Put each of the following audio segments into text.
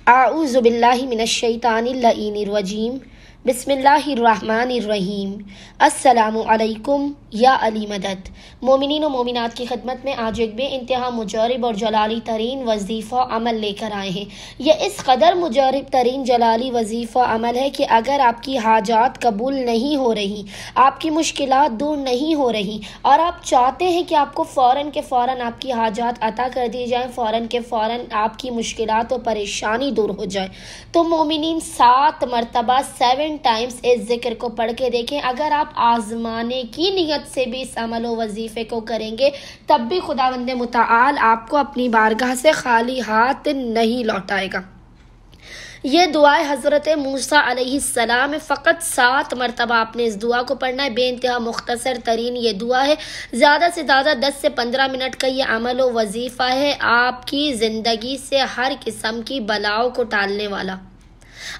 आऊज़ु बिल्लाहि मिनश्शैतानिर लईनिर रजीम। बिस्मिल्लाहिर्रहमानिर्रहीम। अस्सलामु अलैकुम या अली मदद। मोमिनीन व मोमिनात की खिदमत में आज एक बेइंतहा मुजरब और जलाली तरीन वजीफ़ा अमल लेकर आए हैं। यह इस कदर मुजरब तरीन जलाली वजीफ़ा अमल है कि अगर आपकी हाजात कबूल नहीं हो रही, आपकी मुश्किलात दूर नहीं हो रही और आप चाहते हैं कि आपको फ़ौरन के फ़ौरन आपकी हाजात अता कर दी जाए, फ़ौरन के फ़ौरन आपकी मुश्किलात और परेशानी दूर हो जाए, तो मोमिनीन 7 मरतबा 7 टाइम्स इस जिक्र को पढ़ के देखें। अगर आप आजमाने की नीयत से भी इस अमल व वजीफे को करेंगे तब भी खुदावंद मुताल आपको अपनी बारगाह से खाली हाथ नहीं लौटाएगा। ये दुआए हज़रत मूसा अलैहिस्सलाम में फ़कत 7 मरतबा आपने इस दुआ को पढ़ना है। बेइंतहा मुख्तसर तरीन ये दुआ है, ज़्यादा से ज़्यादा 10 से 15 मिनट का ये अमल व वजीफ़ा है, आपकी ज़िंदगी से हर किस्म की बलाओं को टालने वाला,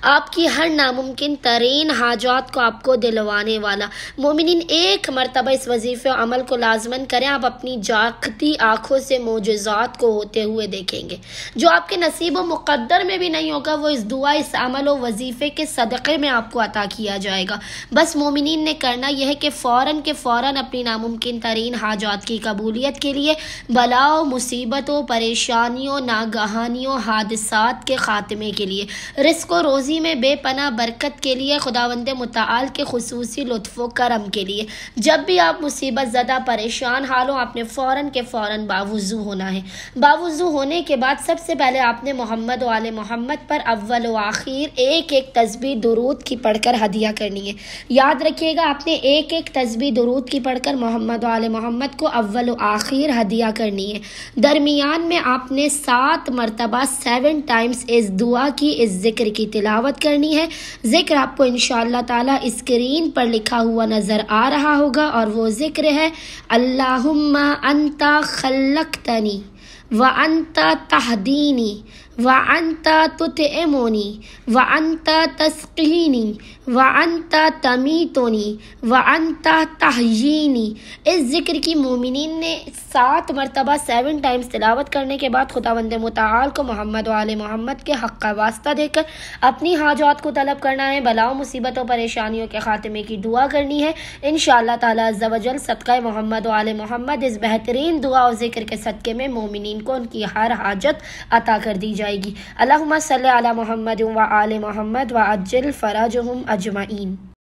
आपकी हर नामुमकिन तरीन हाजात को आपको दिलवाने वाला। मोमिनीन एक मरतबा इस वजीफ़े और अमल को लाजमन करें, आप अपनी जागती आँखों से मोजज़ात को होते हुए देखेंगे। जो आपके नसीब व मुक़द्दर में भी नहीं होगा वो इस दुआ, इस अमल और वजीफ़े के सदक़े में आपको अता किया जाएगा। बस मोमिनीन ने करना यह है कि फ़ौरन अपनी नामुमकिन तरीन हाजात की कबूलियत के लिए, बलाओं, मुसीबतों, परेशानियों, नागहानियों, हादसात के ख़ात्मे के लिए, रिज़्क़ और रोज़ी में बेपनाह बरकत के लिए, खुदावंद मुताल के खुसूसी लुत्फ़ व करम के लिए। जब भी आप मुसीबत ज़दा परेशान हाल हो, आपने फ़ौरन के फ़ौरन बावुज़ू होना है। बावुज़ू होने के बाद सबसे पहले आपने मोहम्मद व आले मोहम्मद पर अव्वल व आखिर एक एक तस्बीह दुरूद की पढ़कर हदिया करनी है। याद रखिएगा, आपने एक एक तस्बीह दुरूद की पढ़कर मोहम्मद व आले मोहम्मद को अव्वल व आखिर हदिया करनी है। दरमियान में आपने 7 मरतबा 7 टाइम्स इस दुआ की, इस जिक्र की तिलावत करनी है। जिक्र आपको इंशाअल्लाह ताला स्क्रीन पर लिखा हुआ नजर आ रहा होगा और वो जिक्र है, अल्लाहुम्मा अंता खल्लक्तनी व अंता तहदीनी व अंता तुतइमुनी व अंता तस्कीनी व अंता तमीतुनी व अंता तहयीनी। इस जिक्र की मोमिनीन ने 7 मरतबा 7 टाइम्स तिलावत करने के बाद खुदावंद मुताल को मोहम्मद व आले मोहम्मद के हक़ का वास्ता देकर अपनी हाजात को तलब करना है, बलाओं, मुसीबतों, परेशानियों के ख़ात्मे की दुआ करनी है। इंशाअल्लाह ताला अज़्ज़ा व जल सदक़ा मोहम्मद व आले मोहम्मद इस बेहतरीन दुआ और जिक्र के सदक़े में मोमिनीन को उनकी हर हाजत अता कर दी जाएगी। अल्लाहुम्मा सल्लि अला मुहम्मद व आले मोहम्मद व अज्जिल फ़रजहुम अजमईन।